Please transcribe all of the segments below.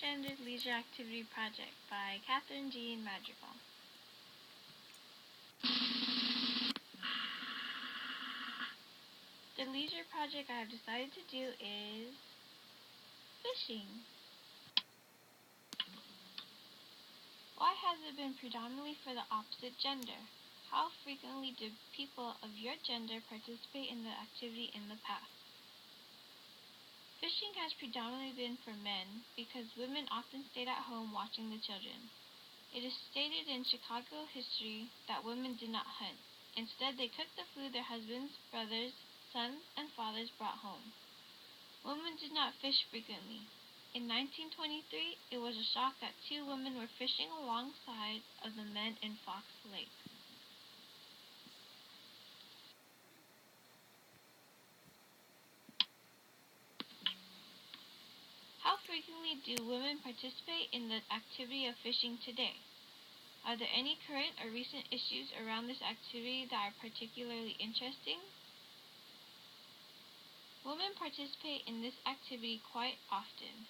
Cross-Gendered Leisure Activity Project by Katherine Jean Madrigal. The leisure project I have decided to do is fishing. Why has it been predominantly for the opposite gender? How frequently do people of your gender participate in the activity in the past? Fishing has predominantly been for men because women often stayed at home watching the children. It is stated in Chicago history that women did not hunt. Instead, they cooked the food their husbands, brothers, sons, and fathers brought home. Women did not fish frequently. In 1923, it was a shock that two women were fishing alongside of the men in Fox Lake. How frequently do women participate in the activity of fishing today? Are there any current or recent issues around this activity that are particularly interesting? Women participate in this activity quite often.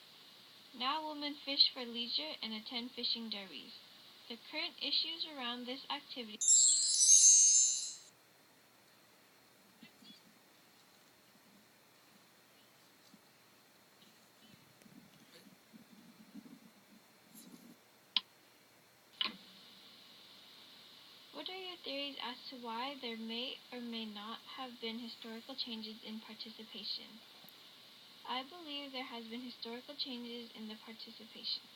Now women fish for leisure and attend fishing derbies. The current issues around this activity What are your theories as to why there may or may not have been historical changes in participation? I believe there has been historical changes in the participation.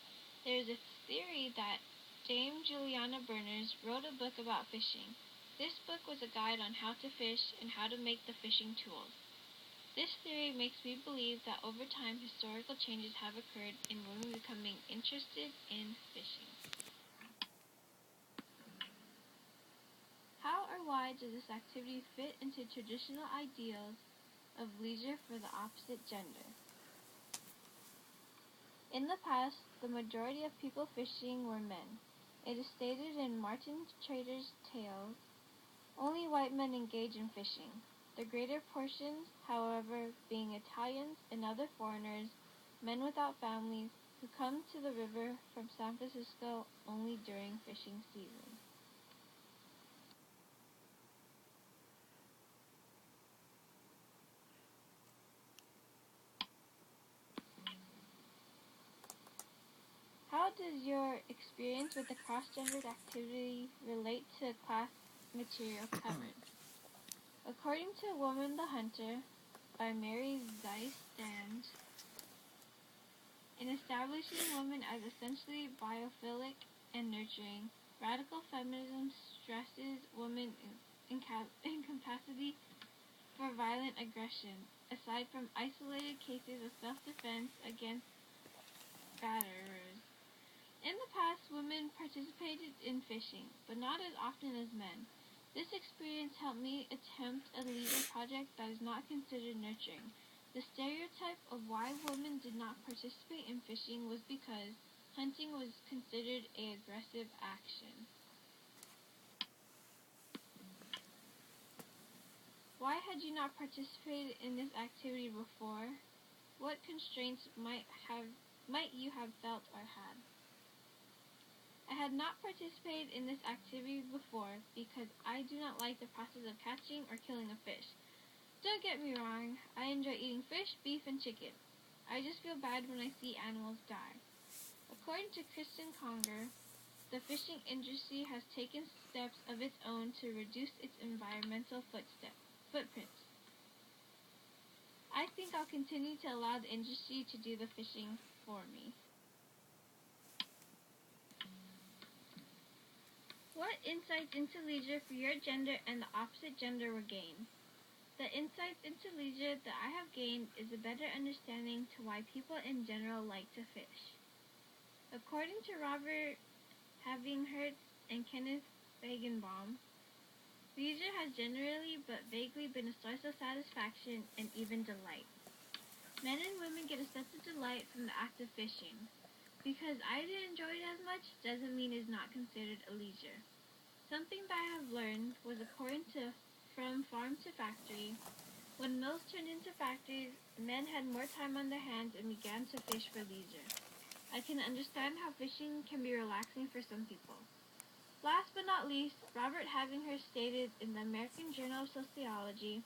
There is a theory that Dame Juliana Berners wrote a book about fishing. This book was a guide on how to fish and how to make the fishing tools. This theory makes me believe that over time historical changes have occurred in women becoming interested in fishing. How or why does this activity fit into traditional ideals of leisure for the opposite gender? In the past, the majority of people fishing were men. It is stated in Martin Trader's Tales, only white men engage in fishing, the greater portions, however, being Italians and other foreigners, men without families, who come to the river from San Francisco only during fishing season. How does your experience with the cross-gendered activity relate to class material covered? According to Woman the Hunter by Mary Zeistand, in establishing women as essentially biophilic and nurturing, radical feminism stresses women's incapacity for violent aggression, aside from isolated cases of self-defense against batterers. In the past, women participated in fishing, but not as often as men. This experience helped me attempt a leisure project that is not considered nurturing. The stereotype of why women did not participate in fishing was because hunting was considered an aggressive action. Why had you not participated in this activity before? What constraints might you have felt or had? I had not participated in this activity before because I do not like the process of catching or killing a fish. Don't get me wrong, I enjoy eating fish, beef, and chicken. I just feel bad when I see animals die. According to Kristen Conger, the fishing industry has taken steps of its own to reduce its environmental footprints. I think I'll continue to allow the industry to do the fishing for me. What insights into leisure for your gender and the opposite gender were gained? The insights into leisure that I have gained is a better understanding to why people in general like to fish. According to Robert Havinghertz and Kenneth Fagenbaum, leisure has generally but vaguely been a source of satisfaction and even delight. Men and women get a sense of delight from the act of fishing. Because I didn't enjoy it as much doesn't mean it's not considered a leisure. Something that I have learned was according to From Farm to Factory, when mills turned into factories, men had more time on their hands and began to fish for leisure. I can understand how fishing can be relaxing for some people. Last but not least, Robert Havinghurst stated in the American Journal of Sociology,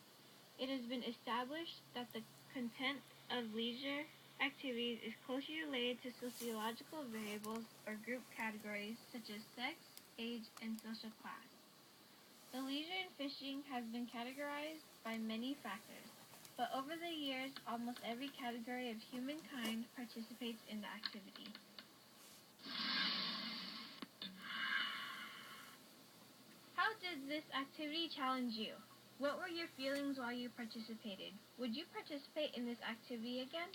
it has been established that the content of leisure activities is closely related to sociological variables or group categories such as sex, age, and social class. The leisure in fishing has been categorized by many factors, but over the years, almost every category of humankind participates in the activity. How did this activity challenge you? What were your feelings while you participated? Would you participate in this activity again?